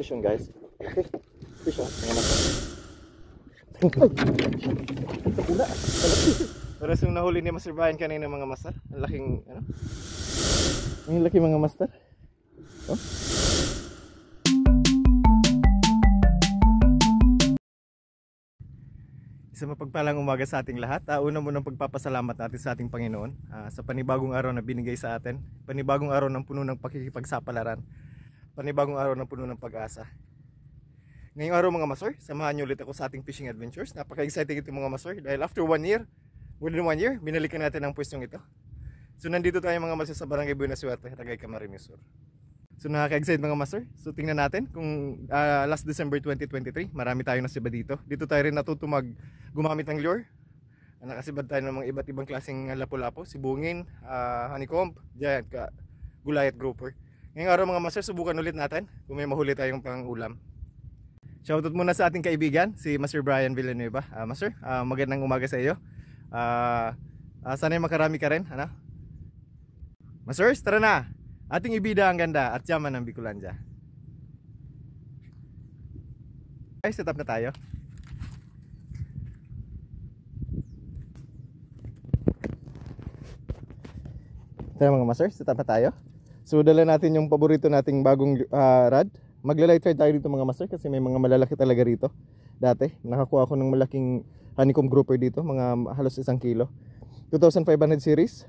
fish yun, guys. Okay, fish ha, mga master. Pula. Pares yung nahuli ni Master Brian kanina mga master. Ang laking, ano? Ang laki mga master. Oh. Isa mapagpalang umaga sa ating lahat. Una munang pagpapasalamat natin sa ating Panginoon sa panibagong araw na binigay sa atin. Panibagong araw ng puno ng pakikipagsapalaran. Panibagong araw ng puno ng pag-asa. Ngayong araw mga master, samahan niyo ulit ako sa ating fishing adventures. Napaka-exciting ito mga master dahil after 1 year, more than 1 year, binalikan natin ang pwestong ito. So nandito tayo mga master sa Barangay Buena Suerte, Tagay Camarines Sur. So nakaka-excite mga master. So tingnan natin kung last December 2023, marami tayong nasiba dito. Dito tayo rin natuto gumamit ng lure. Nakasibad tayo ng mga iba't ibang klaseng lapu-lapu, sibungin, honeycomb, giant, gulayat grouper. Ngayong araw mga master, subukan ulit natin kung may mahuli tayong pang-ulam. Shoutout muna sa ating kaibigan, si Master Brian Villanueva. Master, magandang umaga sa iyo. Sana'y makarami ka rin, ano? Masters, tara na! Ating ibida ang ganda at yaman ng Bicolandia. Ay, set up na tayo. Tara mga masters, set up na tayo. So dala natin yung paborito nating bagong rod. Magla-light rod tayo dito mga master kasi may mga malalaki talaga rito. Dati, nakakuha ako ng malaking honeycomb grouper dito, mga halos 1 kilo. 2500 series,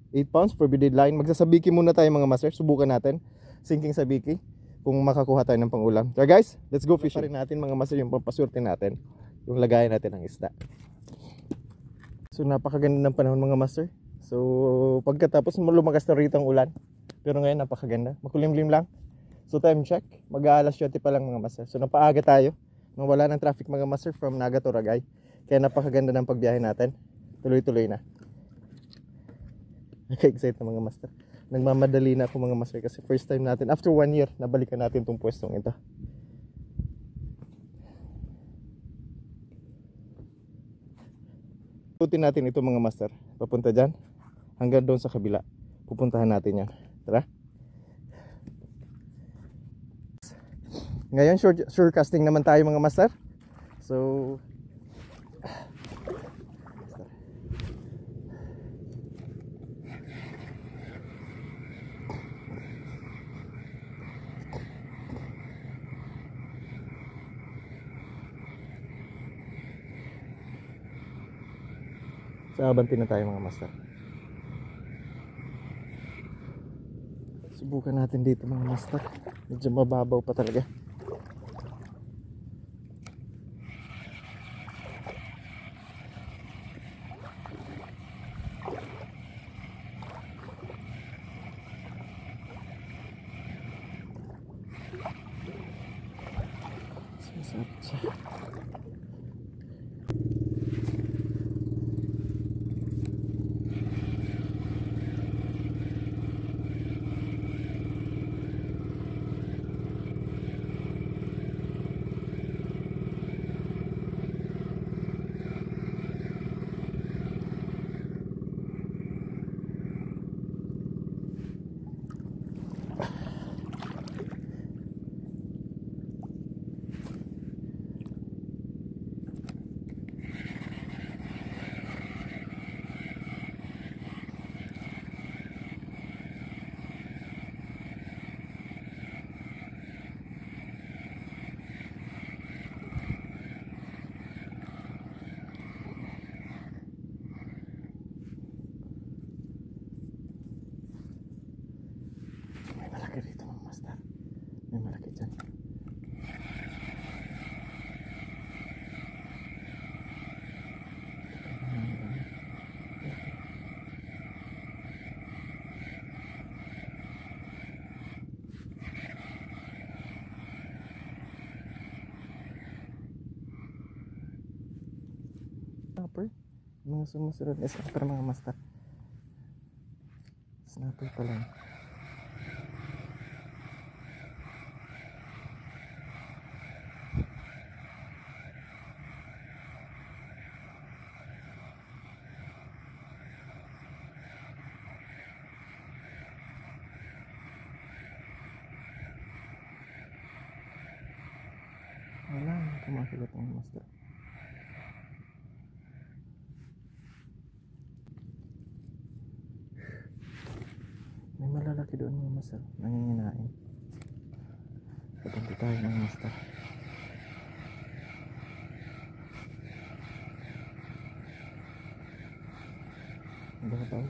8 pounds for beaded line. Magsasabiki muna tayo mga master, subukan natin. Sinking sabiki, kung makakuha tayo ng pang-ulam. So guys, let's go fishing. Pa rin natin mga master yung pampaswerte natin, yung lagayan natin ng isda. So napakaganda ng panahon mga master. So pagkatapos lumakas na rito ang ulan. Pero ngayon napakaganda, makulimlim lang. So time check, mag-aalas 7 pa lang mga master. So napaaga tayo, nang wala ng traffic mga master from Naga to Ragay. Kaya napakaganda ng pagbiyahe natin. Tuloy-tuloy na. Naka-excite na mga master. Nagmamadali na ako mga master kasi first time natin, after 1 year, nabalikan natin itong pwestong ito. Ikutin natin ito mga master. Papunta dyan, hanggang doon sa kabila. Pupuntahan natin yan. Tara. Ngayon sure casting naman tayo mga master. So abanti na tayo mga master. Subukan natin dito mga master. Medyo mababaw pa talaga. May malaki dyan. Snapper? Mga sumusunod na snapper mga master. Snapper pa lang. kulat mga master. May malalaki doon mga master, nanginginain. Papunta tayo mga master. Baka tayo.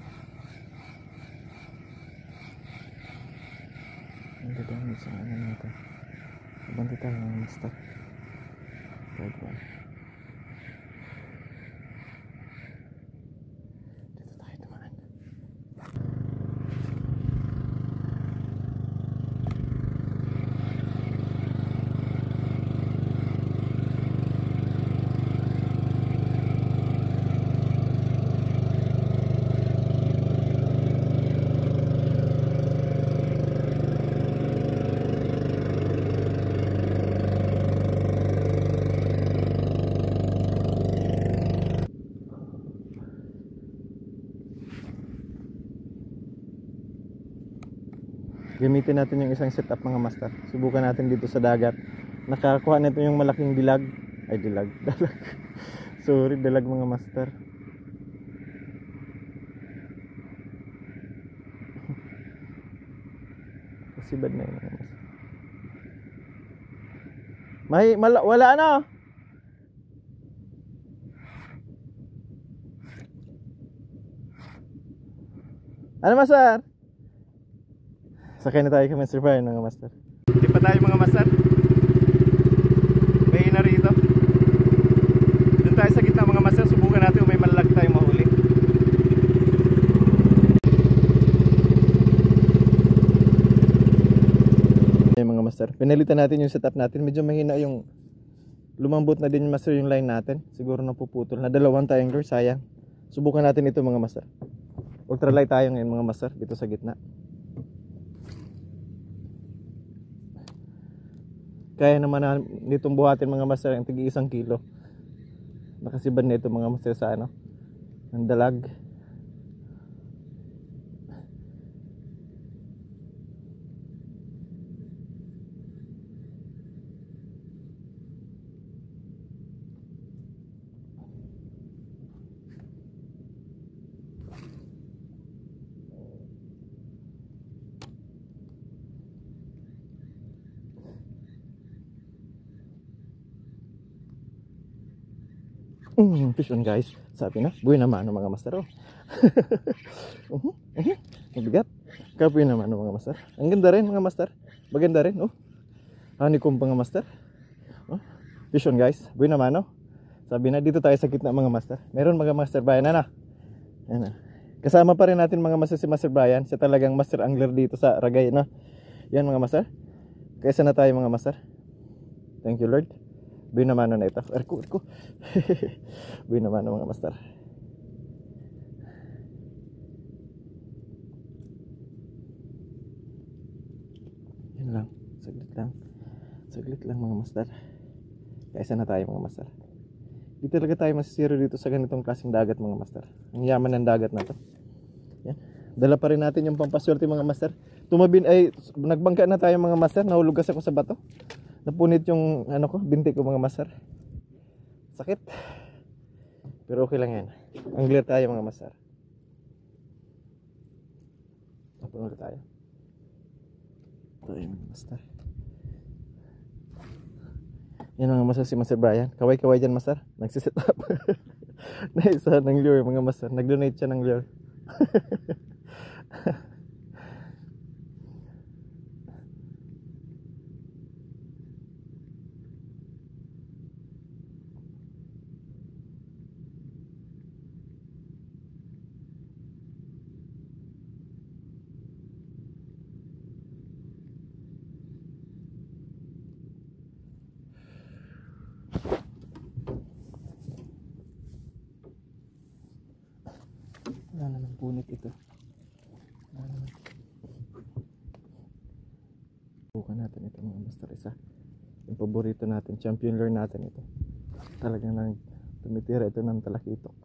Ang dadami sa ano natin. Papunta tayo mga master. Third one. Dito tayo dumaan. Gamitin natin yung isang setup mga master. Subukan natin dito sa dagat. Nakakuha nito yung malaking dilag. Ay dilag, dalag. Sorry, dalag mga master. Kasi bad na yun mga master. Wala na. Ano master? Sakay na tayo kay Master Brian mga master. Hindi pa tayo mga master. May na rito. Doon tayo sa gitna mga master. Subukan natin kung may malalaki tayong mahuli. Ayan mga master. Pinalitan natin yung setup natin. Medyo mahina yung lumambot na din master yung line natin. Siguro napuputol. Nadalawan tayong lure. Sayang. Subukan natin ito mga master. Ultralight tayo ngayon mga master. Dito sa gitna. Kaya naman na nitong buhatin mga master ang tigi 1 kilo. Nakasibad na ito mga master sa ano, ng dalag. Fish on guys. Sabi na, buhay naman ng mga master. Oh. Mabigat. Kapoy naman ng mga master. Ang ganda rin mga master. Maganda rin. Oh. Honeycomb mga master. Oh. Fish on guys. Buhay naman. Oh. Sabi na, dito tayo sa gitna mga master. Meron mga master Brian. Ano? Yan. Kasama pa rin natin mga master si Master Brian. Siya talagang master angler dito sa Ragay. No? Yan mga master. Kaysa na tayo mga master. Thank you Lord. Buhay naman na ito. Erko. Buhay naman mga master. Yan lang. Saglit lang mga master. Kaysa na tayo mga master. Di talaga tayo masisiro dito sa ganitong klaseng dagat mga master. Ang yaman ng dagat na to. Yan. Dala pa rin natin yung pampaswerte mga master. Nagbangka na tayo mga master. Nahulog kasi ako sa bato. Napunit yung ano ko, binti ko mga master. Sakit. Pero okay lang yan. Angler tayo mga master. Tapon ulit tayo. Ito yung mga master. Yan mga master si Master Brian. Kaway-kaway dyan master. Nagsiset up. Naisa ng lure mga master. Nag-donate siya ng lure. Wala naman punit ito. Bukan natin ito mga master. Isa yung paborito natin, champion lure natin ito. Talagang nang tumitira ito ng talakitok.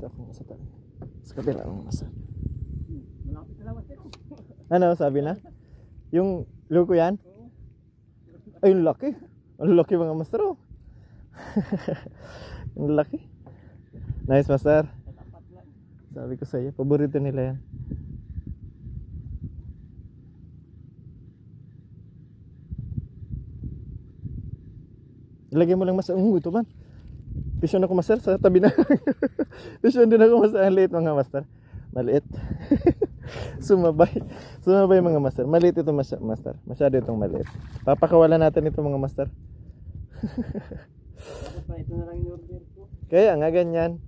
dito ako sa kabila mga master. Malapit na lang master. Ano sabi na? Yung loko yan? Ay, yung laki. Ang laki mga master oh. Ang laki. Nice master. Sabi ko sa iyo, paborito nila yan. Ilagay mo lang master. Ito man. Pisyon ako master sa tabi na. Pisyon din ako master. Ang liit mga master. Maliit. Sumabay mga master. Maliit ito master. Masyado itong maliit. Papakawalan natin ito mga master. Dapat pa ito na lang yung order ko. Kaya nga ganyan.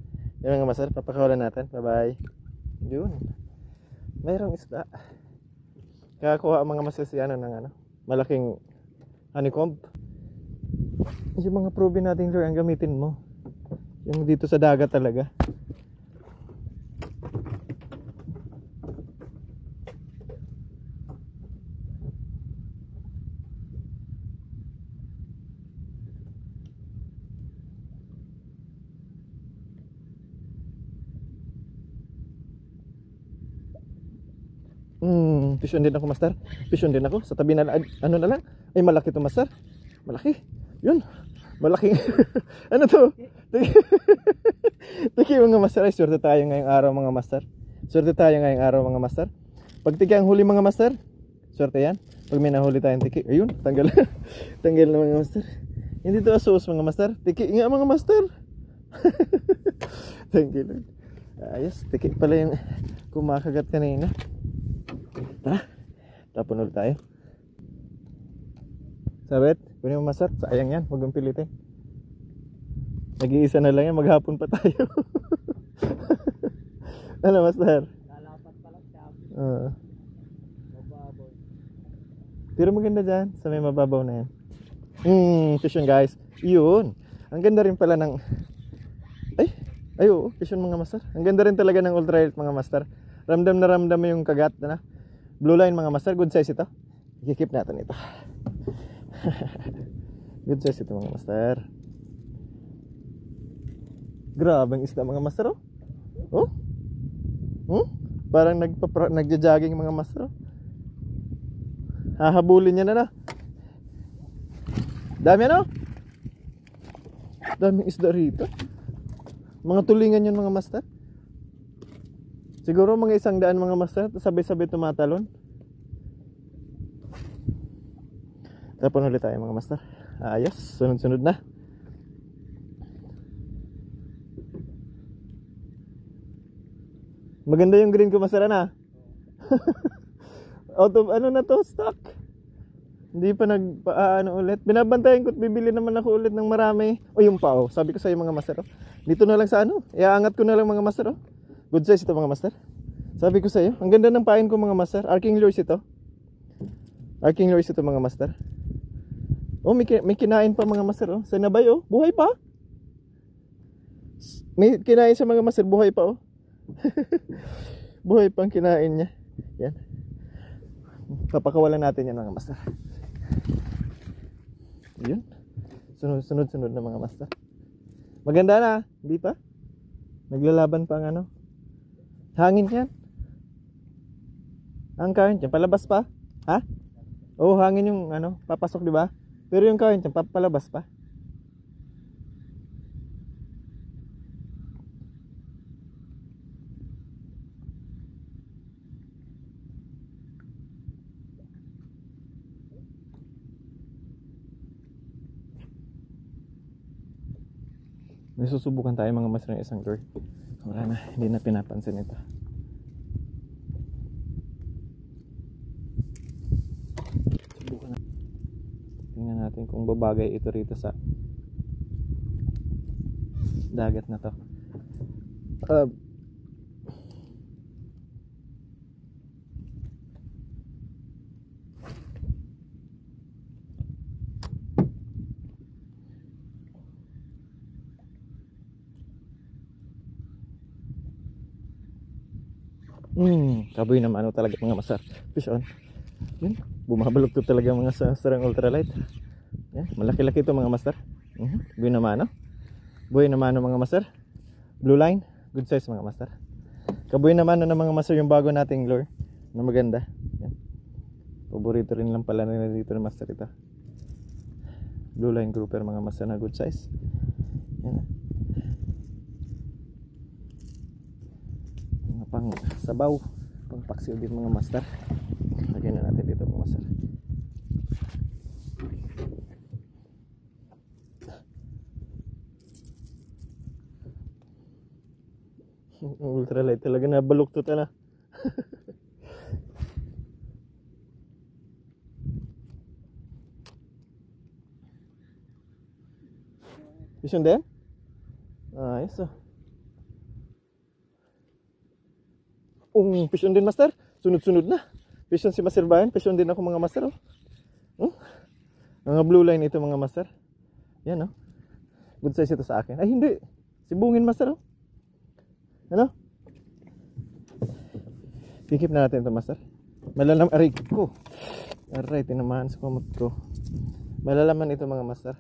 Yung mga master, papakawalan natin. Bye bye. Yun. Mayroong isda. Kakakuha ang mga master si ano ng ano. Malaking honeycomb. Yung mga probe natin lure ang gamitin mo. Yung dito sa dagat talaga. Pisyon din ako master. Pisyon din ako sa tabi na ano na lang. Ay malaki to master. Malaki. Yun. Malaki. Ano to? Tiki mga master. Ay swerte tayo ngayong araw mga master. Swerte tayo ngayong araw mga master. Pag tiki ang huli mga master, swerte yan. Pag may nahuli tayong tiki, ayun, tanggal. Tanggal na mga master. Hindi to asos mga master. Tiki nga mga master. Thank you Lord. Ayos, tiki pala yung kumakagat kanina. Tara, tapon ulit tayo. Sabit, kunin mo master. Sayang yan, huwag mong pilitin. Nag-iisa na lang yan, maghapon pa tayo. Ano master? Lalapat pa lang siya. Mababaw. Pero maganda dyan, sa may mababaw na yan. Fish yun guys. Yun. Ang ganda rin pala ng... Ay oo, fish yun mga master. Ang ganda rin talaga ng ultralight mga master. Ramdam na ramdam mo yung kagat na. Blue line mga master, good size ito. I-keep natin ito. Good size ito mga master. Grabe ang isda mga master oh. Parang nagja-jogging mga master oh. Hahabulin niya na. Dami ano? Daming isda rito. Mga tulingan yun mga master. Siguro mga 100 mga master. Sabay-sabay tumatalon. Tapon ulit tayo mga master. Ayos, sunod-sunod na. Maganda yung green ko master na. Out of ano na to, stock. Hindi pa nagpaano ulit. Binabantayan ko at bibili naman ako ulit ng marami. O yung pa oh. Sabi ko sa iyo mga master oh. Dito na lang sa ano. Iaangat ko na lang mga master oh. Good size ito mga master. Sabi ko sa iyo, ang ganda ng pain ko mga master. Arking lures ito. Arking lures ito mga master. Oh, may kinain pa mga master oh. Sanabay oh, buhay pa. May kinain sa mga master, buhay pa oh. Buhay pang kinain niya. Yan. Papakawalan natin yan mga master. Yun. Sunod na mga master. Maganda na, hindi pa? Naglalaban pa ang ano. Hangin yan. Ang current yan, palabas pa? Ha? Oo, hangin yung ano, papasok di ba? Pero yung current yan, papalabas pa. May susubukan tayo mga master ng isang lure. Wala na, hindi na pinapansin ito. Subukan na. Tingnan natin kung babagay ito rito sa dagat na to. Kaboy naman ano talaga mga master. Fish on. Yun, bumabalog to talaga mga sarang ultralight. Yan, malaki-laki ito mga master. Buhay naman no? Buhay naman mga master. Blue line. Good size mga master. Kabuy naman ng mga master yung bago nating lure na maganda. Yan. Paborito rin lang pala nila dito ng master ito. Blue line grouper mga master na good size. Yan. Mga pang sabaw, pang paksiw din mga master. Lagyan na natin dito mga master. Ultralight talaga na baluktot na. Vision din? Ayos ah. Vision din master. Sunod-sunod na. Vision si Master Bayan. Vision din ako mga master oh. Mga blue line ito mga master. Yan oh. Good size ito sa akin. Ay hindi. Sibungin master oh. Ano? Kikip na natin ito master. Malalam aray ko. Aray, tinamahan sa kumot ko. Malalaman ito mga master.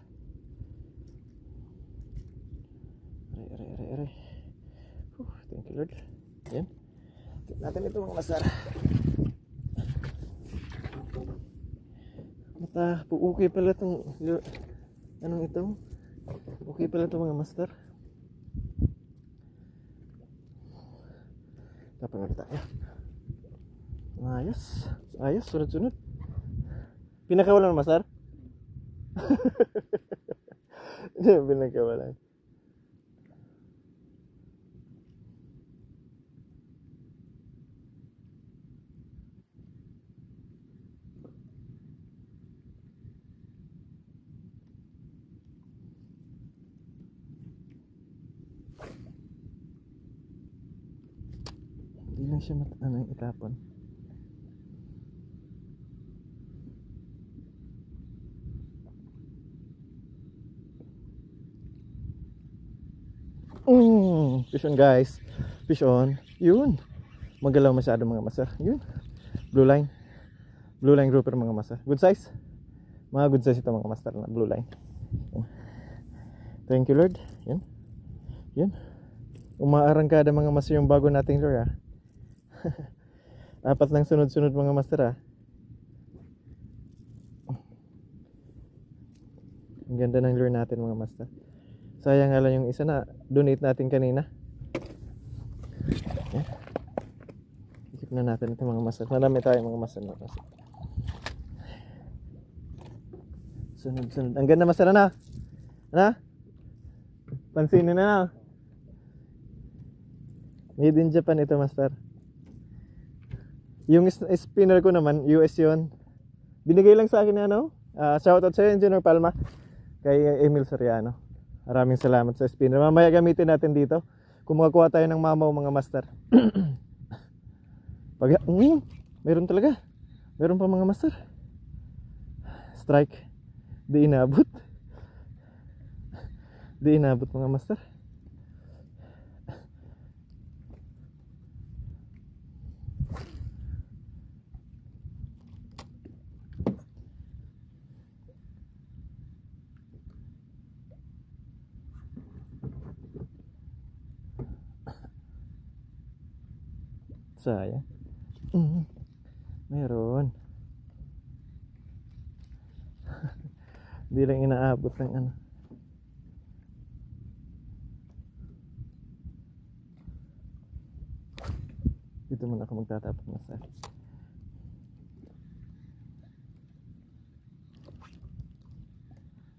Aray. Thank you Lord. Yan. Kikip natin ito mga master. Mata, okay pala itong anong ito? Okay pala ito mga master. Tapos ulit tayo. Ayos, sunod-sunod. Pinakawalan mo, master? Hindi, pinakawalan. Hindi lang siya itapon. Fish on guys. Fish on. Yun. Magalaw masyado mga master. Yun. Blue line. Blue line grouper mga master. Good size. Mga good size ito mga master na blue line. Yun. Thank you Lord. Yun. Yun. Umaarangkada mga master yung bago nating lure ah. Apat lang sunod-sunod mga master ah. Ang ganda ng lure natin mga master. Sayang nga lang yung isa na donate natin kanina. Okay. Ikip na natin ito mga master. Marami tayo mga master na. Sunod-sunod. Ang ganda master na. Ano? Pansinin na. Made in Japan ito master. Yung spinner ko naman, US yun. Binigay lang sa akin ano. Shoutout sa Engineer Palma. Kay Emil Soriano. Maraming salamat sa spinner. Mamaya gamitin natin dito. Kung makakuha tayo ng mamaw mga master. Meron talaga. Meron pa mga master. Strike. Di inabot. Di inabot mga master. Sayang. Meron. Hindi lang inaabot ng ano. Dito muna ako magtatapos na sa.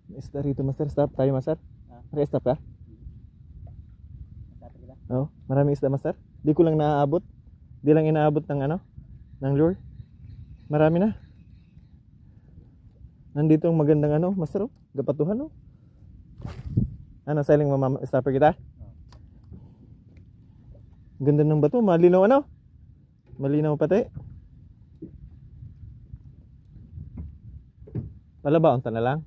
Isda rito master. Stop tayo master. Stop ka? Oo, maraming isda master. Di ko lang naaabot. Di lang inaabot ng ano, ng lure. Marami na. Nandito ang magandang ano, master oh, gapatuhan oh. Ano, selling stopper kita? Ganda ng bato, malinaw ano? Malinaw pati. Palabaon ta na lang.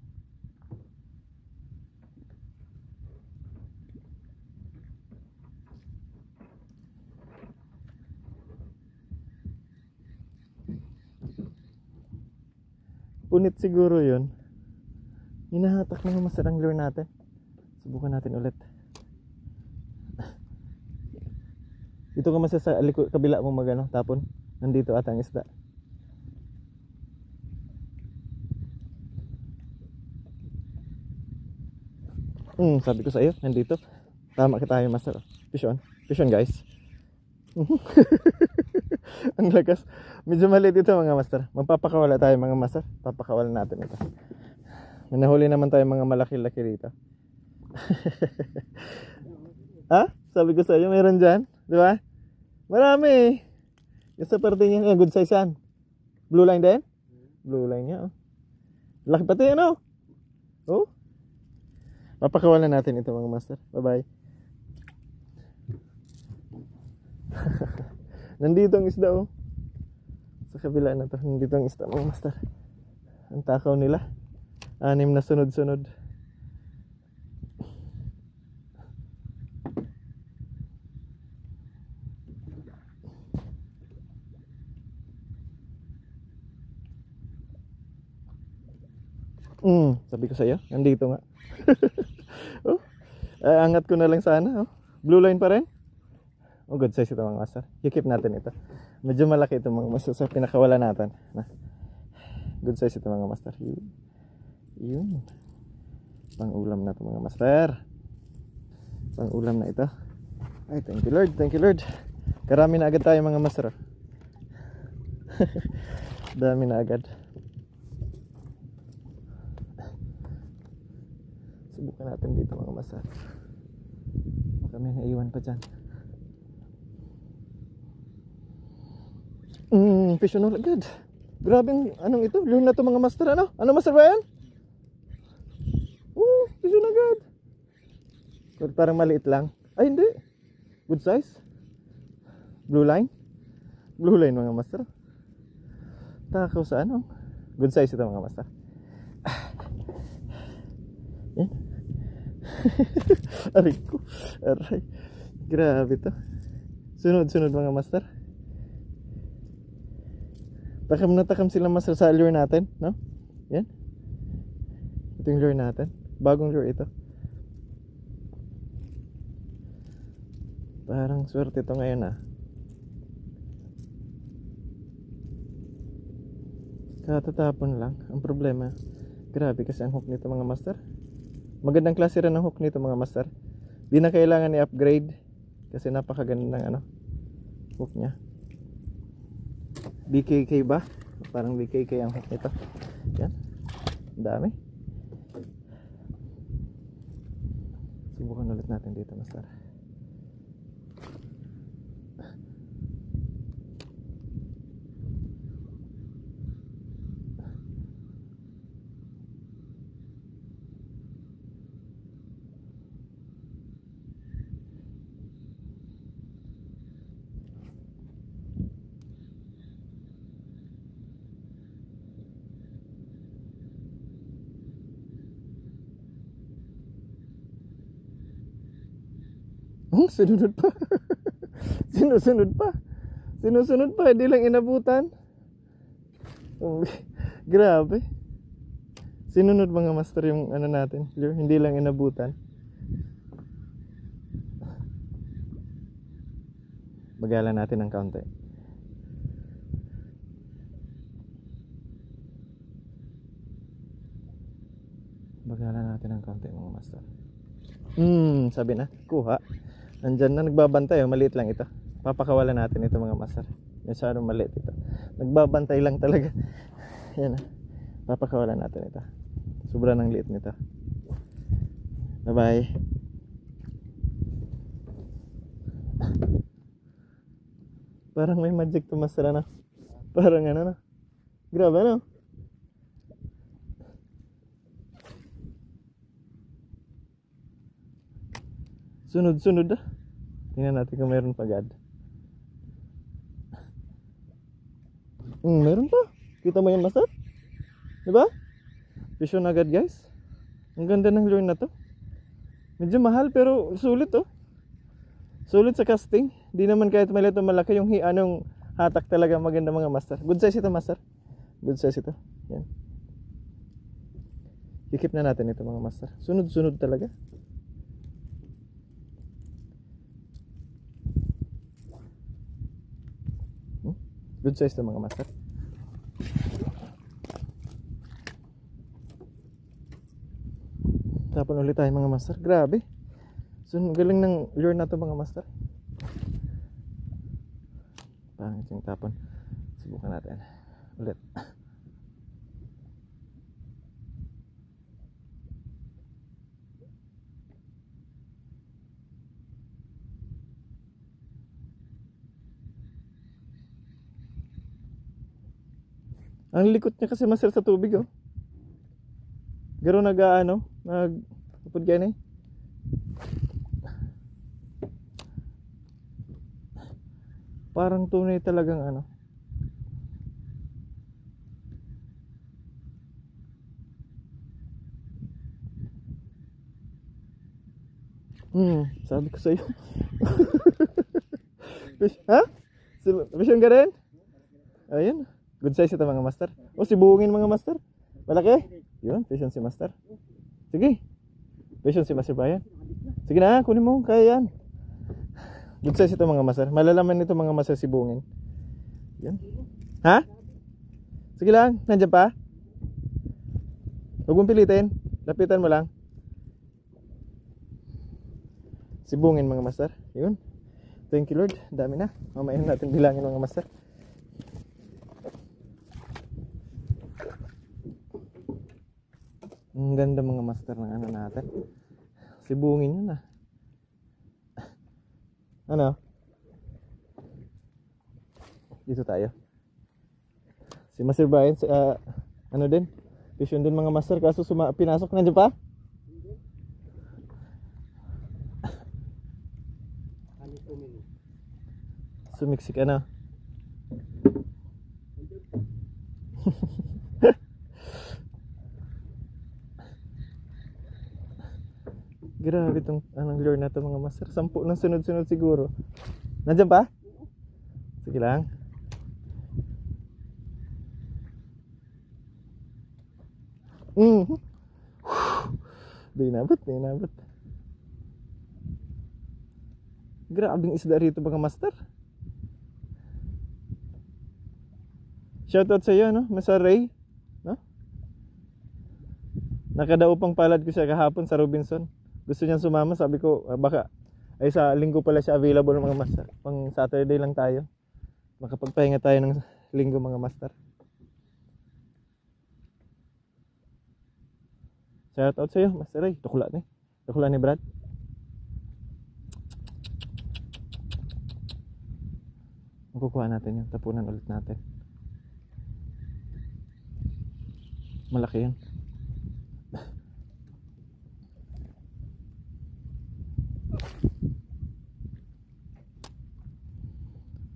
Punit siguro yun. Hinahatak na masarang lure natin. Subukan natin ulit. Dito ka masa sa kabila mo magano tapon. Nandito ata ang isda. Sabi ko sa iyo, nandito. Tama ka tayo, master. Fish on. Fish on, guys. Ang lakas. Medyo maliit ito mga master. Magpapakawala tayo mga master. Papakawalan natin ito. May nahuli naman tayo mga malaki-laki rito. Ha? Sabi ko sa iyo, meron dyan. Di ba? Marami. Yung sa parte niya, good size yan. Blue line din? Blue line niya, oh. Laki pati, ano? Oh. Papakawalan natin ito mga master. Bye-bye. Nandito ang isda, oh. Sa kabila na to. Nandito ang isda mga master. Ang takaw nila. 6 na sunod-sunod. Sabi ko sa iyo, nandito nga. Oh, angat ko na lang sana. Oh. Blue line pa rin. Oh, good size ito mga master. I-keep natin ito. Medyo malaki ito mga master sa pinakawala natin. Good size ito mga master. Yun. Pang ulam na ito mga master. Pang ulam na ito. Ay, thank you Lord. Thank you Lord. Karami na agad tayo mga master. Dami na agad. Subukan natin dito mga master. Baka may naiwan pa dyan. Fish on all agad. Grabe ang anong ito. Lure na ito mga master. Ano? Ano master ba yan? Fish on agad. Parang maliit lang. Ay hindi. Good size. Blue line. Blue line mga master. Takaw sa ano. Good size ito mga master. Yan. Aray ko. Aray. Grabe to. Sunod-sunod mga master. Takam na takam sila master sa lure natin, no? Yan. Ito yung lure natin. Bagong lure ito. Parang swerte ito ngayon, ah. Katatapon lang. Ang problema, grabe kasi ang hook nito mga master. Magandang klase rin ang hook nito mga master. Di na kailangan i-upgrade kasi napakaganda ng ano, hook niya. BKK ba? Parang BKK ang hook nito. Yan. Ang dami. Subukan ulit natin dito master. Sinunod pa. Sinusunod pa. Sinusunod pa. Hindi lang inabutan. Grabe. Sinunod mga master yung ano natin. Hindi lang inabutan. Bagalan natin ng kaunti. Bagalan natin ng kaunti mga master. Sabi na. Kuha. Nandyan na nagbabantay, maliit lang ito. Papakawalan natin ito mga master. Masyadong maliit ito. Nagbabantay lang talaga. Yan na. Papakawalan natin ito. Sobrang ng liit nito. Bye bye. Parang may magic to master na. Parang ano na. Grabe ano. Sunod-sunod ah. Tingnan natin kung meron pa agad. Meron pa. Kita mo yan master? Diba? Fish on agad guys. Ang ganda ng lure na to. Medyo mahal pero sulit oh. Sulit sa casting. Di naman kahit maliit o malaki yung anong hatak talaga maganda mga master. Good size ito master. Good size ito. Yan. I-keep na natin ito mga master. Sunod-sunod talaga. Good size to mga master. Tapon ulit tayo mga master. Grabe. So galing ng lure na to mga master. Pangit yung tapon. Subukan natin ulit. Ang likot niya kasi master sa tubig oh. Garo nag-ano, upod gani. Parang tunay talagang ano. Sabi ko sa iyo. Ha? Vision ka rin? Ayun. Good size ito mga master. O sibungin mga master. Malaki? Yun, vision si master. Sige. Vision si Master Brian. Sige na, kunin mo. Kaya yan. Good size ito mga master. Malalaman nito mga master sibungin. Yan. Ha? Sige lang. Nandiyan pa? Huwag mong pilitin. Lapitan mo lang. Sibungin mga master. Yun. Thank you Lord. Dami na. Mamaya natin bilangin mga master. Ang ganda mga master ng ano natin. Sibungin yun ah. Ano? Dito tayo. Si Master Brian, ano din? Vision din mga master. Kaso pinasok. Nandiyan pa? Sumiksik ano? Grabe itong anong lure na ito mga master. 10 ng sunod-sunod siguro. Nandiyan pa? Sige lang. Di nabot. Grabing isda rito mga master. Shoutout sa iyo no, Mr. Ray, no? Nakadaupang palad ko siya kahapon sa Robinson. Gusto niyang sumama, sabi ko baka ay sa linggo pala siya available mga master. Pang Saturday lang tayo. Makapagpahinga tayo ng linggo mga master. Shoutout sa iyo, Master Ray. Tukla ni Brad. Makukuha natin yun. Tapunan ulit natin. Malaki yun.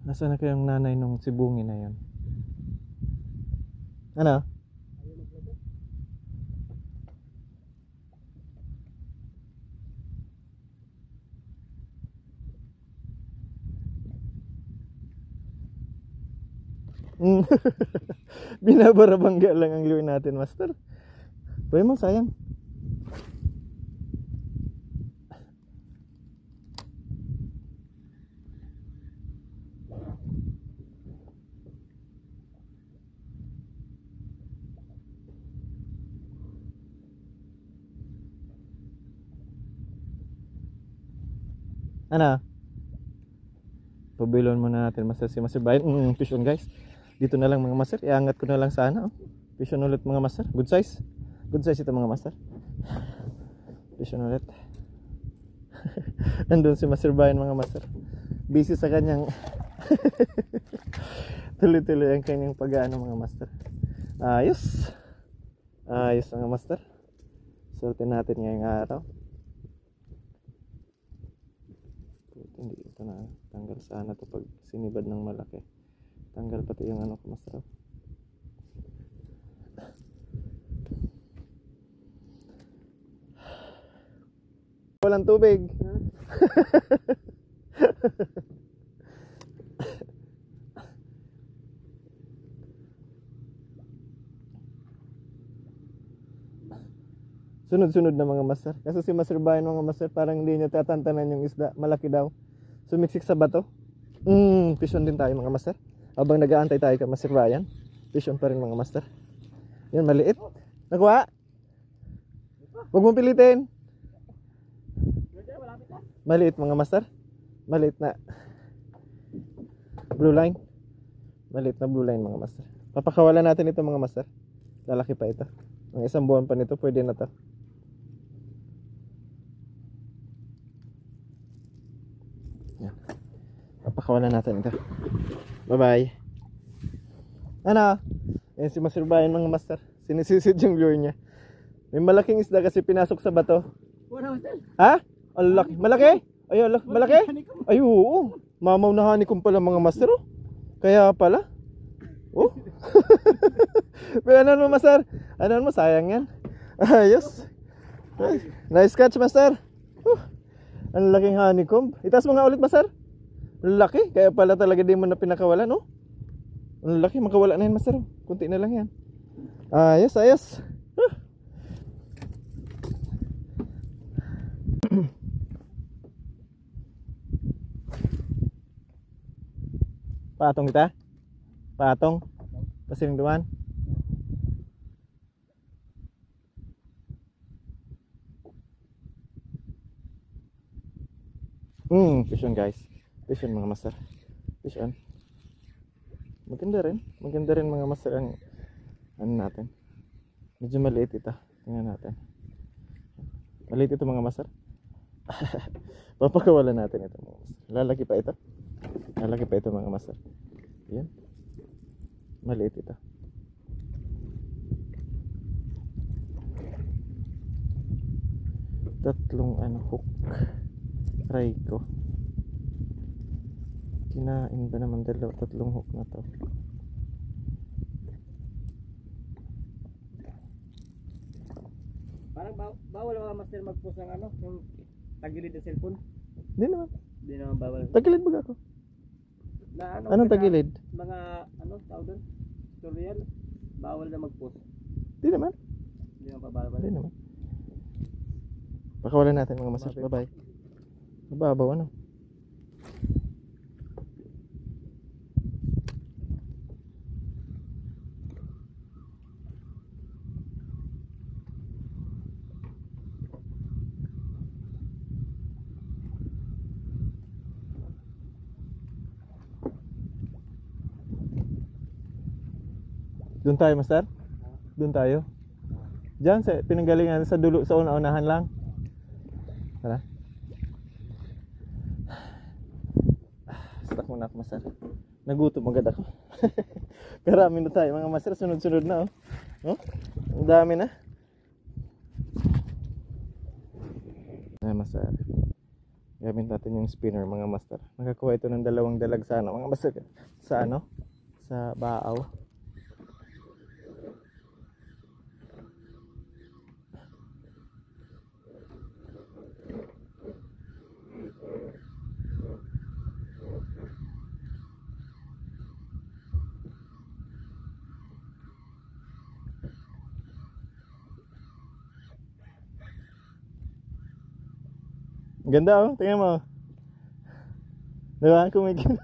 Nasaan na kayong nanay nung sibungin na yun? Ano? Binabarabangga lang ang lure natin, Master. Pwede mo, sayang. Ano? Pabilon muna natin master si Master Brian. Fish on guys. Dito na lang mga master. Iangat ko na lang sana. Fish on ulit mga master. Good size. Good size ito mga master. Fish on ulit. Nandun si Master Brian mga master. Busy sa kanyang tuloy-tuloy ang kanyang pag-ano mga master. Ayos. Ayos mga master. Suotin natin ngayong araw. Hindi ito na tanggal sana to pag sinibad ng malaki. Tanggal pati yung ano ko master. Walang tubig. Sunod-sunod na mga master. Kasi si Master Brian mga master parang hindi niya tatantanan yung isda. Malaki daw. Sumiksik sa bato. Fish on din tayo mga master. Habang nag-aantay tayo kay Master Ryan. Fish on pa rin mga master. Yan, maliit. Nakuha? Huwag mong pilitin. Maliit mga master. Maliit na blue line. Maliit na blue line mga master. Papakawalan natin ito mga master. Lalaki pa ito. Ang isang buwan pa nito, pwede na to. Yan. Papakawalan natin ito. Bye bye. Ano? Yan si Master Ryan mga master. Sinisisid yung lure niya. May malaking isda kasi pinasok sa bato. Ha? Ang laki. Malaki? Ay, malaki? Ay, oo. Mamaw na honeycomb pala mga master, oh. Kaya pala. Oh. Pero ano mo, master? Ano mo, sayang yan. Ayos. Nice catch, master. Ang laking honeycomb. Itaas mo nga ulit, master. Laki. Kaya pala talaga di mo na pinakawalan, no? Ang laki. Makawala na yan, master. Kunti na lang yan. Ayos, ayos. Patong kita? Patong? Pasinduan? Fish on guys. Fish on mga master. Fish on. Maganda rin mga master ang ano natin. Medyo maliit ito. Tingnan natin. Maliit ito mga master. Papakawalan natin ito mga master. Lalaki pa ito. Lalaki pa ito mga master. Yan. Maliit ito. Tatlong hook. Try ko. Kinain ba naman tatlong hook na to? Parang bawal mga master mag-post ng yung tagilid ng cellphone. Hindi naman. Hindi naman bawal. Tagilid ba ako? Na Anong tagilid? Mga tawag doon? Tutorial. Bawal na mag-post. Hindi naman. Hindi naman pabawal. Hindi naman. Pakawalan natin mga master. Bye-bye. Mababaw ano? Doon tayo, master? Doon tayo? Diyan, sa pinanggalingan sa dulo, sa una-unahan lang. Tara. Stuck muna ako, master. Nagutom agad ako. Karami na tayo, mga master. Sunod-sunod na, oh. Ang dami na. Ay, master. Gamit natin yung spinner, mga master. Nakakuha ito ng dalawang dalag sa mga master. Sa sa baaw. Ganda, oh, tingnan mo. Diba? Kumigil.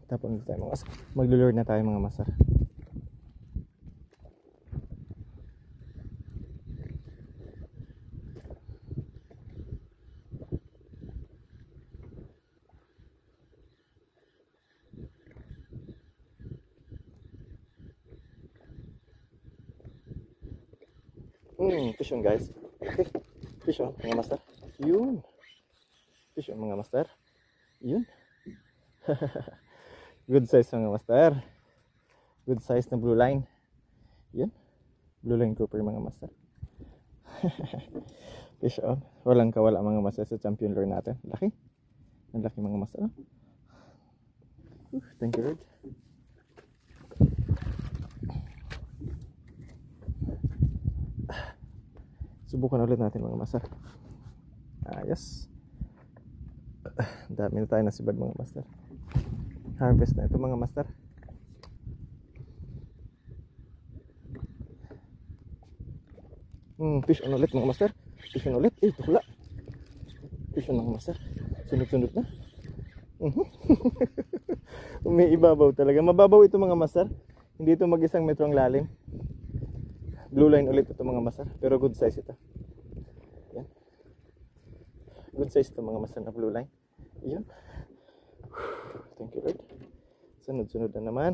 Tapon na tayo mga master. Maglulure na tayo mga master. Fish on guys. Okay. Fish on mga master. Yun. Fish on mga master. Yun. Good size mga master. Good size na blue line. Yun. Blue line grouper mga master. Fish on. Walang kawala mga master sa champion lure natin. Laki. Ang laki mga master. Thank you Lord. Subukan ulit natin mga master. Ayos. Dami na tayo nasibad mga master. Harvest na ito mga master. Fish on ulit mga master. Fish on ulit. Tukla. Fish on mga master. Sunod-sunod na. Umiibabaw talaga. Mababaw ito mga master. Hindi ito mag-isang metro ang lalim. Blue line ulit ito mga master. Pero good size ito. Yan. Good size ito mga master na blue line. Yan. Thank you Lord. Sunod-sunod na naman.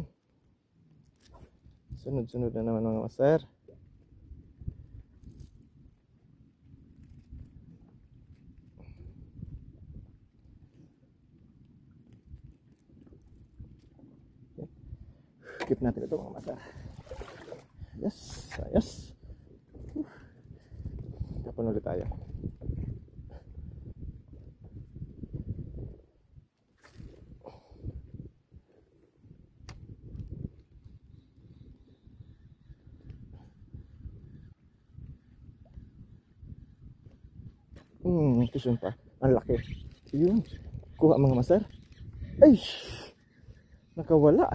Sunod-sunod na naman mga master. Keep natin ito mga master. Yes, ayos. Tapon ulit tayo. Ito pa. Ang laki. Yun. Kuha mga master. Ay! Nakawala.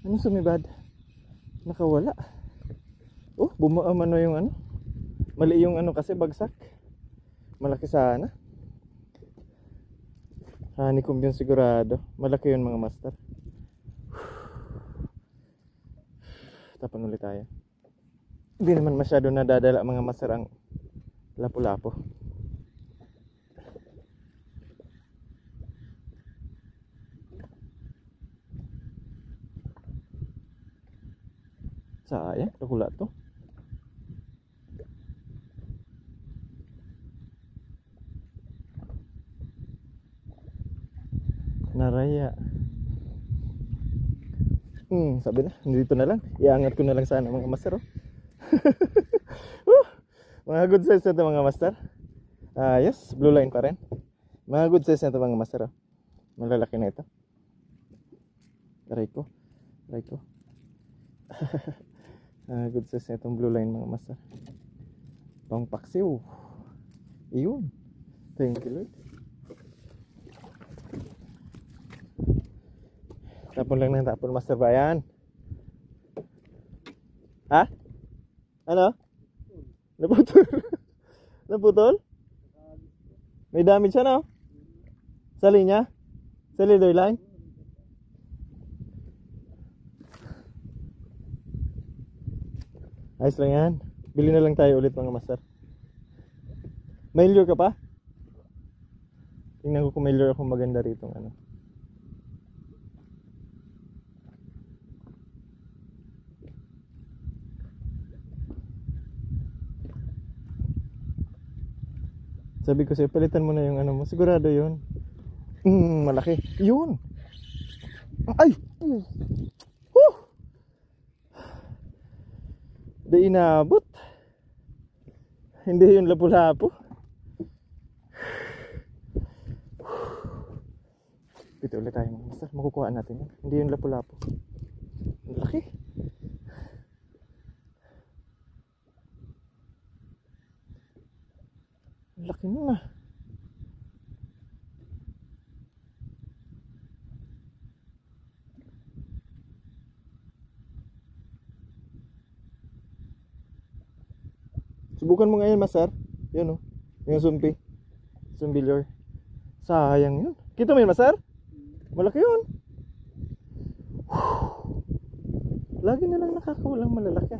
Anong sumibad? Nakawala. Oh, bumamano yung ano. Mali yung ano kasi bagsak. Malaki sana. Honeycomb yun sigurado. Malaki yun mga master. Tapan ulit tayo. Hindi naman masyado nadadala mga master ang lapu-lapo. Sayang, nakula to. Naraya. Sabi na, dito na lang. Iangat ko na lang sana mga master. Oh. Mga good size na ito mga master. Yes, blue line pa rin. Mga good size na ito mga master. Oh. Malalaki na ito. Aray ko. Aray ko. Good size na itong blue line mga master. Pang paksiw. Iyon. Thank you Lord. Tapon lang ng tapon master ba yan? Ha? Ano? Naputol? Naputol? May damage siya no? Sa linya? Sa leader line? Ayos lang yan. Bili na lang tayo ulit mga master. May lure ka pa? Tingnan ko kung may lure akong maganda rito ano. Sabi ko sa'yo, palitan mo na yung ano mo. Sigurado yun. Malaki. Yun. Ay! Di inabot. Hindi yung lapu-lapu. Pito ulit tayo mga master. Makukuha natin yan. Hindi yung lapu-lapu. Laki. Laki mo na. Subukan mo ngayon master. Yun o. Yung sumpi. Sumbilyor. Sayang yun. Kita mo yun master? Malaki yun. Lagi na lang nakakawalang malalaki.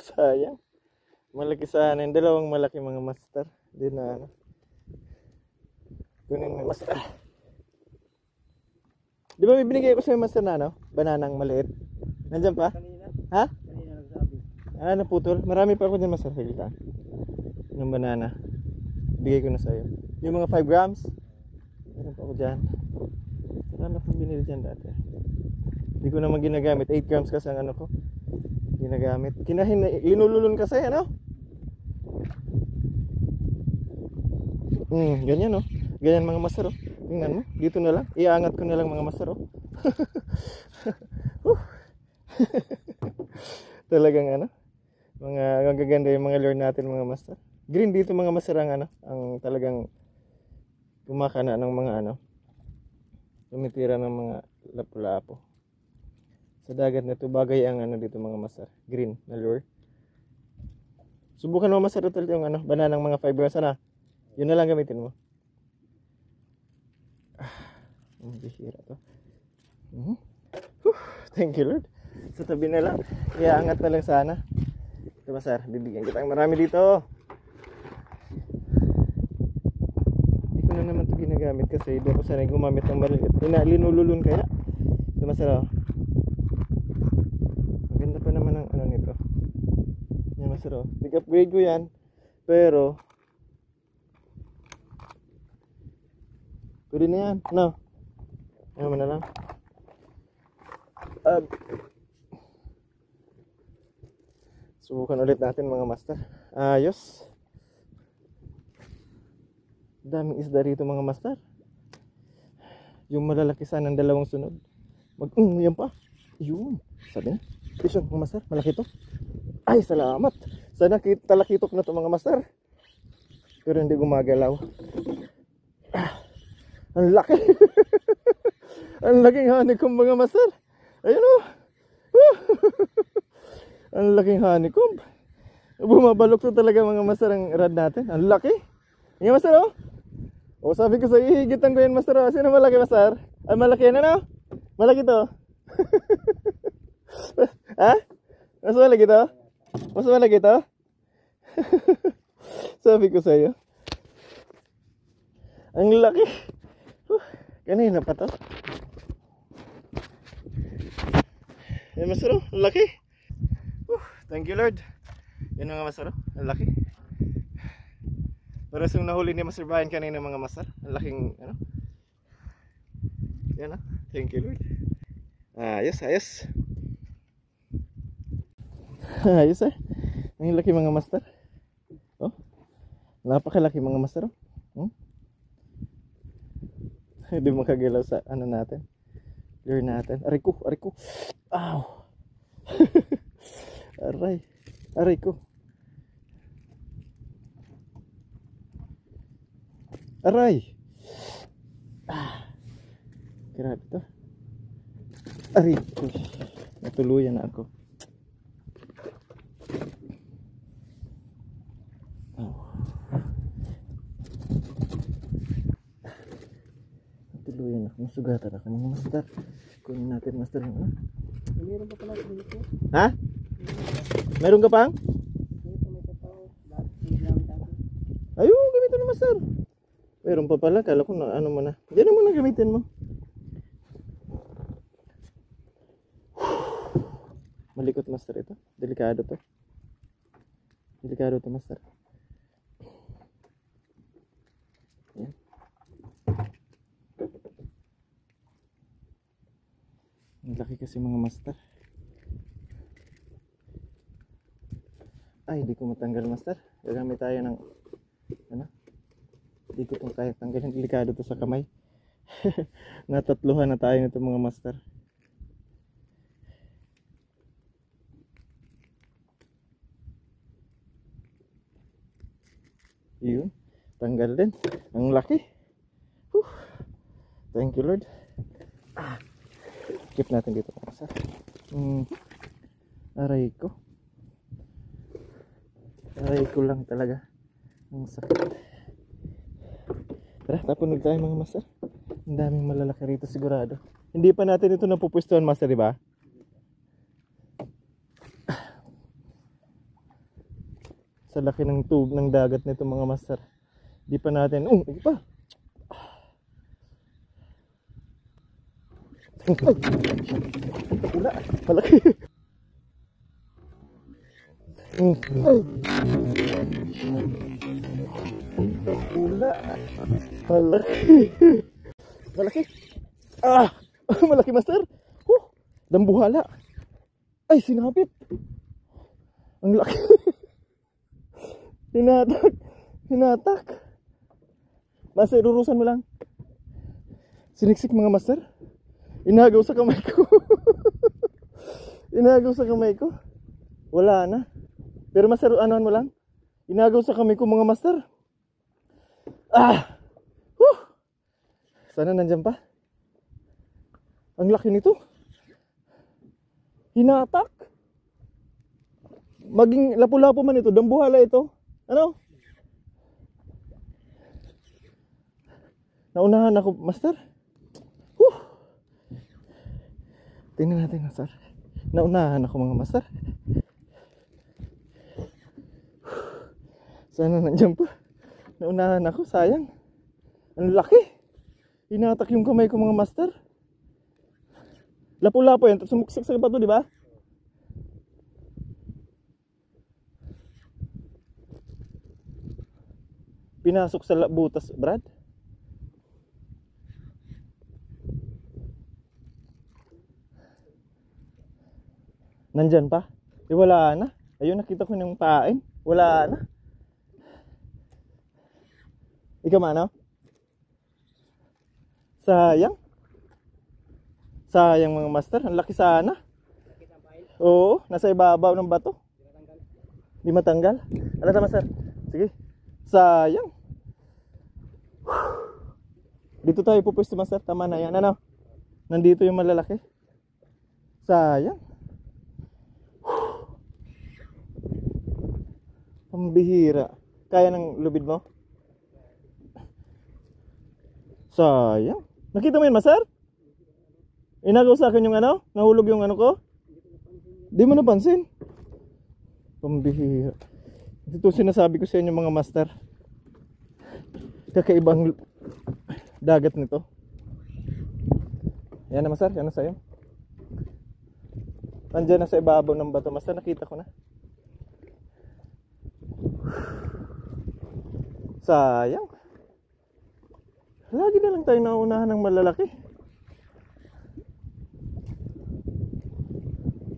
Sayang. Malaki sana. Yung dalawang malaki mga master. Di na ano. Kunin mo master. Di ba may binigay ko sa'yo master na ano? Bananang maliit. Nandyan pa? Kanina. Ha? Kanina nagsabi. Naputol. Marami pa ako dyan master. Hilta. Yung banana. Bigay ko na sa'yo. Yung mga 5 grams. Meron pa ako dyan. Marami akong binili dyan dati. Hindi ko naman ginagamit. 8 grams kasi ang ano ko. Ginagamit. Linululun kasi ano? Ganyan oh. Ganyan mga master oh. Tingnan mo. Dito na lang. Iangat ko na lang mga master oh. Talagang ano, mga gaganda yung mga lure natin mga master. Green dito mga master ang ano, ang talagang kumakana ng mga ano, tumitira ng mga lapu-lapo. Sa dagat nito bagay ang ano dito mga master, green na lure. Subukan mo master ito yung ano, bananang mga fiber sana. Yun na lang gamitin mo. Ang bihira to. Thank you Lord. Sa tabi na lang. Iaangat na lang sana. Ito master, bibigyan kita ng marami dito. Hindi ko na naman ito ginagamit kasi hindi ako sanay gumamit ng maliit. Linululun kaya. Ito master oh. Maganda pa naman ang ano nito. Yan master oh. Big upgrade ko yan. Pero pwede na yan. No. Ano na lang. Subukan ulit natin mga master. Ayos. Daming isda rito mga master. Yung malalaki sana ng dalawang sunod. Yan pa. Yun. Sabi na. Listen mga master. Malaki to. Ay salamat. Sana talakitok na to mga master. Pero hindi gumagalaw. Ang laki. Ang laking honeycomb mga master. Ayun o. Ang laking honeycomb. Bumabalok to talaga mga master ang rod natin. Ang laki. Ngayon master o. O sabi ko sa ihigitan ko yan master o. Sino malaki master? Ay malaki yan ano? Malaki to. Ha? Mas malaki to? Mas malaki to? Sabi ko sa iyo. Ang laki. Kanina pa to. Yan masaro, laki. Thank you Lord. Yan mga masaro, laki. Pero yung nahuli ni Master Brian kanina mga masar, laking ano. Yan thank you Lord. Ayos, ayos. Ayos ang laki mga master. Oh, napakalaki mga master. Hindi makagalaw sa ano natin. Lure natin. Aray ko. Ow. Aray ko. Aray. Grabe to. Aray ko. Natuluyan na ako. Tuluyan ako, masugatan ako mga master. Kunin natin master yung ano. Meron pa pala dito. Ha? Meron ka pang? Ayun, gamitin mo master. Meron pa pala, kala ko na ano mo na. Diyan mo na gamitin mo. Malikot master ito. Delikado to. Delikado to master. Yan. Ang laki kasi mga master. Ay, di ko matanggal master. Gagamit tayo ng ano? Di ko itong kaya tanggalin. Delikado to sa kamay. Natatluhan na tayo nito mga master. Yun. Tanggal din. Ang laki. Thank you Lord. Keep natin dito mga master. Aray ko. Aray ko lang talaga. Ang sakit. Tara, tapunog tayo mga master. Ang daming malalaki rito sigurado. Hindi pa natin ito napupwestuhan master, di ba? Sa laki ng tubig ng dagat nito mga master. Di pa natin. Hindi pa. Wala. Malaki. Wala. Malaki. Malaki. Malaki master. Dambuhala. Ay, sinapit. Ang laki. Hinatak. Master, irurusan mo lang. Siniksik mga master. Inagaw sa kamay ko. Inagaw sa kamay ko. Wala na. Pero master, anuhan mo lang. Inagaw sa kamay ko mga master. Ah! Whew! Sana nandyan pa. Ang laki nito. Hinatak. Maging lapu-lapu man ito. Dambuhala ito. Ano? Naunahan ako, master. Whew! Tingnan natin, master. Naunahan ako mga master. Sana nandiyan pa. Naunahan ako, sayang. Ang laki. Hinatak yung kamay ko mga master. Lapu-lapu yan, tapos sumuksik sa bato, di ba? Pinasok sa butas, Brad. Nandyan pa? Eh wala na. Ayun, nakita ko ng pain. Wala na. Ikaw mano? Sayang. Sayang mga master. Ang laki sana. Oo, nasa ibabaw ng bato. Di matanggal. Ano tama master? Sige. Sayang. Dito tayo pupwesto master. Tama na yan. Ano? Nandito yung malalaki. Sayang. Pambihira. Kaya ng lubid mo? Sayang. Nakita mo yun, master? Inagaw sa akin yung ano? Nahulog yung ano ko? Di mo napansin? Pambihira. Ito sinasabi ko sa inyo mga master. Kakaibang dagat nito. Yan na master, yan na sa'yo. Nandiyan na sa ibabaw ng bato. Master, nakita ko na. Sayang. Lagi na lang tayo naunahan ng malalaki.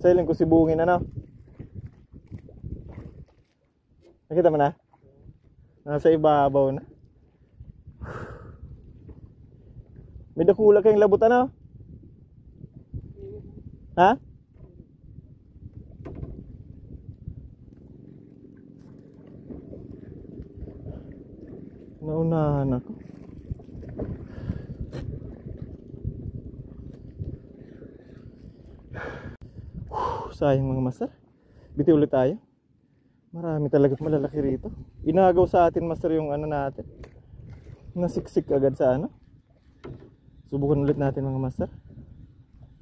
Sailing ko si Bungin, ano? Nakita mo na? Nasa ibabaw na. May dakula kayong labot, ano? Ha? Naunahan ako. Sayang mga master. Biti ulit tayo. Marami talaga malalaki rito. Inagaw sa atin master yung ano natin. Nasiksik agad sa ano. Subukan ulit natin mga master.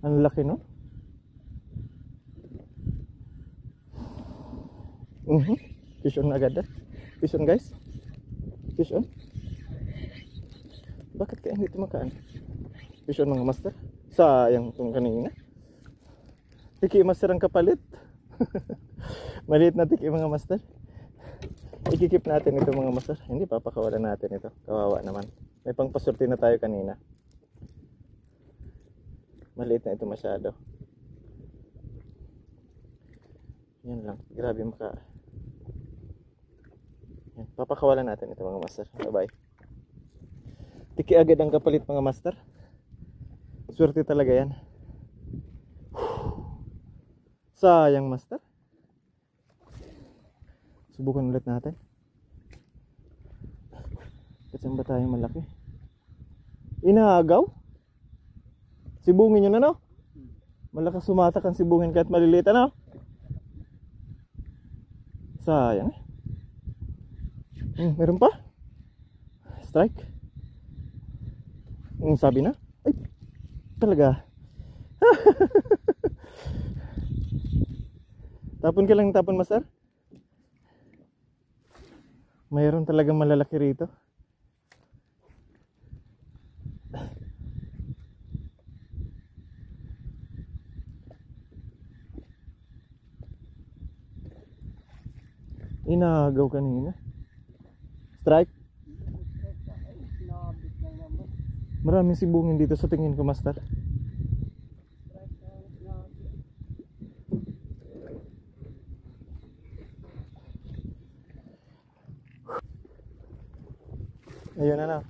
Ang laki no? Fish on agad ah. Fish on guys. Fish on. Bakit kaya hindi tumakaan? Fish on mga master. Sayang itong kanina. Tiki master ang kapalit. Maliit na tiki mga master. Ikikip natin ito mga master. Hindi papakawalan natin ito. Kawawa naman. May pangpasurti na tayo kanina. Maliit na ito masyado. Yan lang. Grabe maka. Yan. Papakawalan natin ito mga master. Bye bye. Tiki agad ang kapalit mga master. Swerte talaga yan. Sayang master. Subukan ulit natin. Kasi ba tayo malaki? Inagaw? Sibungin yun ano? Malakas sumatak ang sibungin kahit maliliit ano? Sayang eh. Meron pa? Strike? Sabi na? Ay, talaga. Tapon ka lang tapon master. Mayroon talagang malalaki rito. Inagaw kanina. Strike. Maraming sibungin dito sa tingin ko master. Ayun na.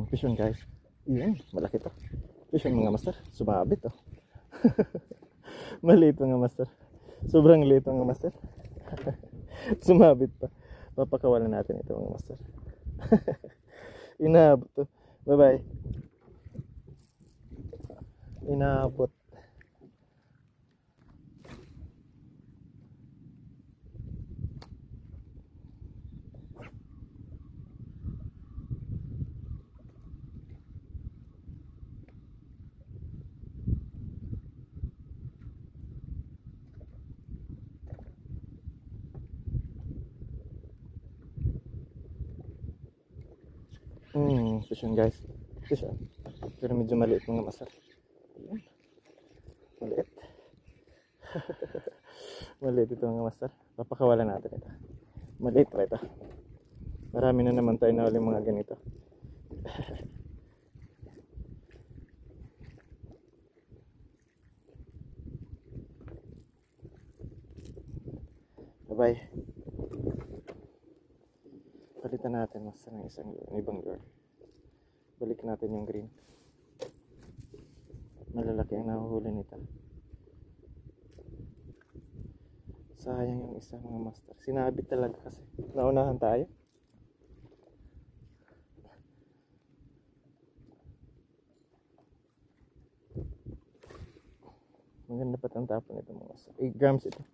Fish on guys. Yun, malaki to. Fish on mga master. Sumabit to. Maliit mga master. Sobrang liit mga master. Sumabit pa. Papakawalan natin ito mga master. Inaabot to. Bye bye. Inaabot. Fish on guys. Fish on. Pero medyo maliit mga master. Ayan. Maliit. Maliit ito mga master. Papakawalan natin ito. Maliit pa ito. Marami na naman tayo na uling mga ganito. Bye bye. Palitan natin master ng ibang lure. Balik natin yung green. Malalaki ang nahuhuli nito. Sayang yung isa mga master. Sinabit talaga kasi. Naunahan tayo. Maganda pa ang tapon nito mga master. 8 grams ito.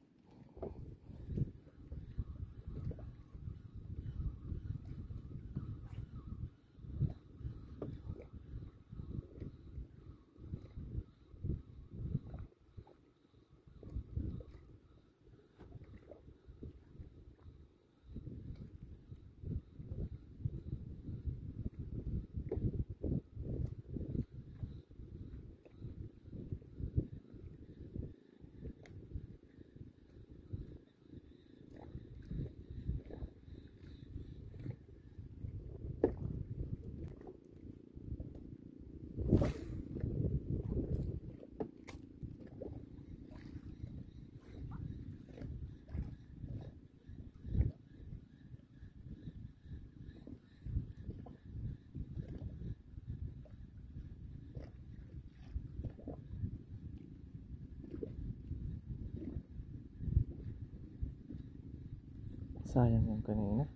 Sayang yung kanina.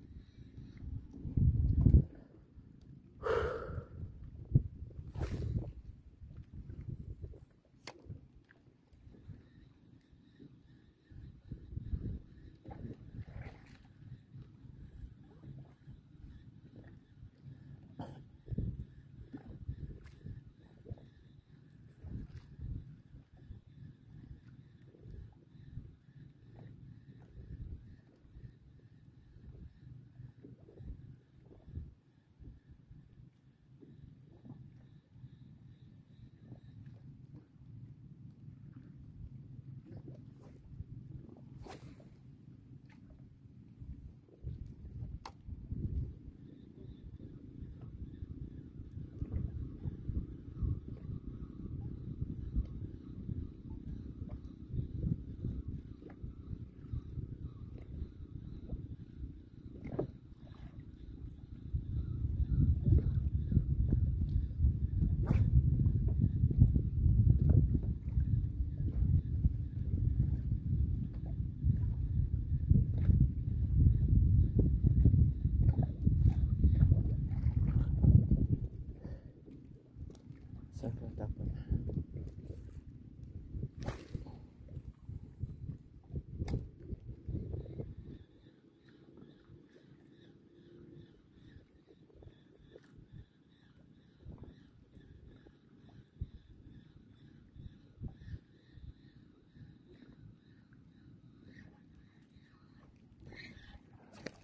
Saan ko tapon?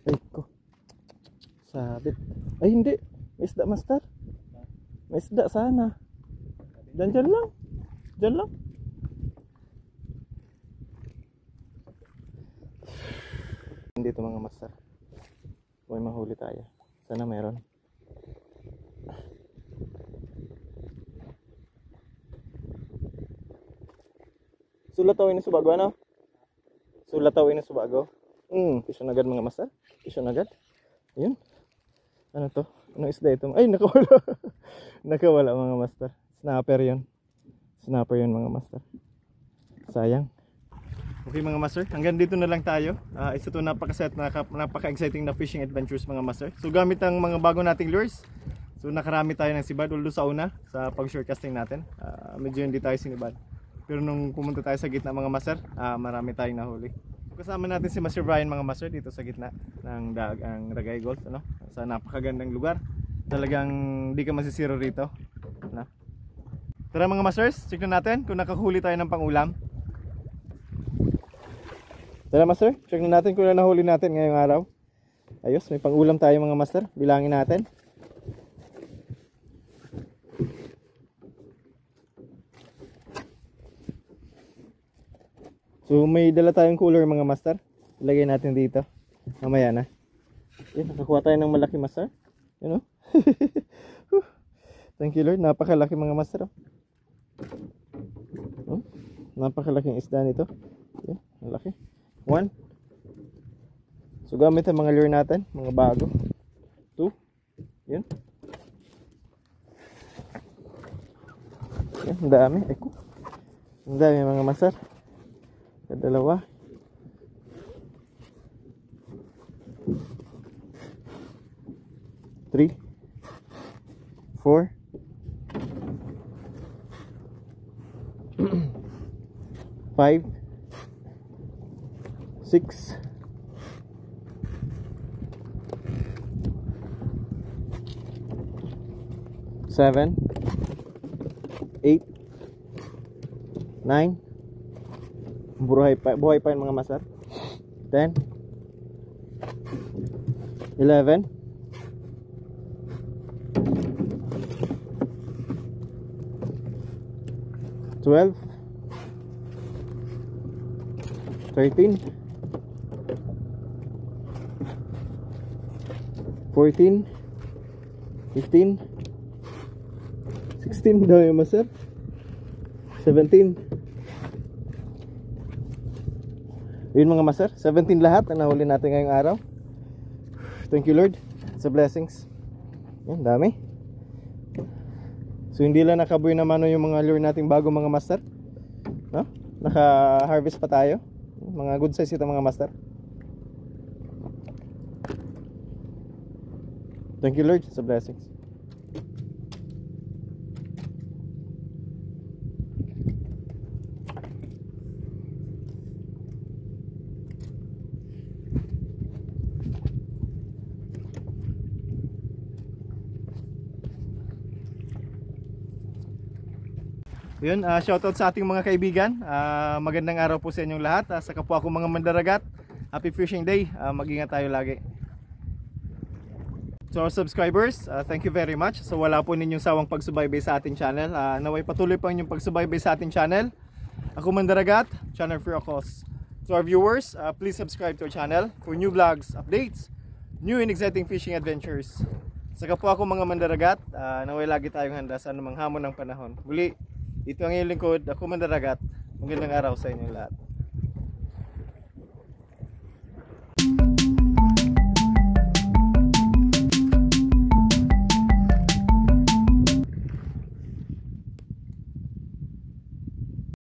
Ay ko. Sabit. Ay hindi. May isda master. May isda sana. Diyan lang. Diyan lang. Dito mga master. May mahuli tayo. Sana meron. Sulatawin na subago ano? Sulatawin na subago. Pisyon agad mga master. Pisyon agad. Ayun. Ano to? Anong isda ito? Ay, nakawala. Nakawala mga master. Snapper yun. Snapper yun mga master. Sayang. Okay mga master, hanggang dito na lang tayo. Isa to napaka-exciting na fishing adventures mga master. So gamit ang mga bago nating lures. So nakarami tayo ng sibad. Although sa una, sa pag-shore casting natin, medyo hindi tayo sinibad. Pero nung pumunta tayo sa gitna mga master, marami tayong nahuli. Kasama natin si Master Brian mga master dito sa gitna ng dagang Ragay Golf, ano? Sa napakagandang lugar. Talagang di ka masisiro rito, no? Tara mga masters, check na natin kung nakahuli tayo ng pangulam. Tara master, check na natin kung nahuli natin ngayong araw. Ayos, may pangulam tayo mga master. Bilangin natin. So may dala tayong cooler mga master. Ilagay natin dito. Mamaya na. Yan, nakakuha tayo ng malaki master. You know? Thank you Lord. Napakalaki mga master. Oh, napakalaking isda nito. Yan, malaki. 1. So gamit ang mga lure natin, mga bago. 2. Yan. Yan, ang dami. Eko. Ang dami mga master. Dalawa. 3, 4, 5, 6, 7, 8, 9. Buhay pa yung mga master. 10, 11, 12, 13, 14, 15, 16 daw yung master. 17. Yun mga master, 17 lahat ang nahuli natin ngayong araw. Thank you Lord sa blessings. Yan, dami. So hindi lang nakabuhay naman yung mga lure nating bago mga master, no? Naka-harvest pa tayo. Mga good size ito mga master. Thank you Lord sa blessings. Yun, shoutout sa ating mga kaibigan. Magandang araw po sa inyong lahat. Sa kapwa ko mga mandaragat, happy fishing day. Mag-ingat tayo lagi. To our subscribers, thank you very much. So wala po ninyong sawang pagsubaybay sa ating channel. Naway patuloy pa inyong pagsubaybay sa ating channel. Ako mandaragat, channel free of cost. To our viewers, please subscribe to our channel for new vlogs, updates, new and exciting fishing adventures. Sa kapwa ko mga mandaragat, naway lagi tayong handa sa anumang hamon ng panahon. Muli, ito ang iyong lingkod, ako mandaragat. Magandang araw sa inyong lahat.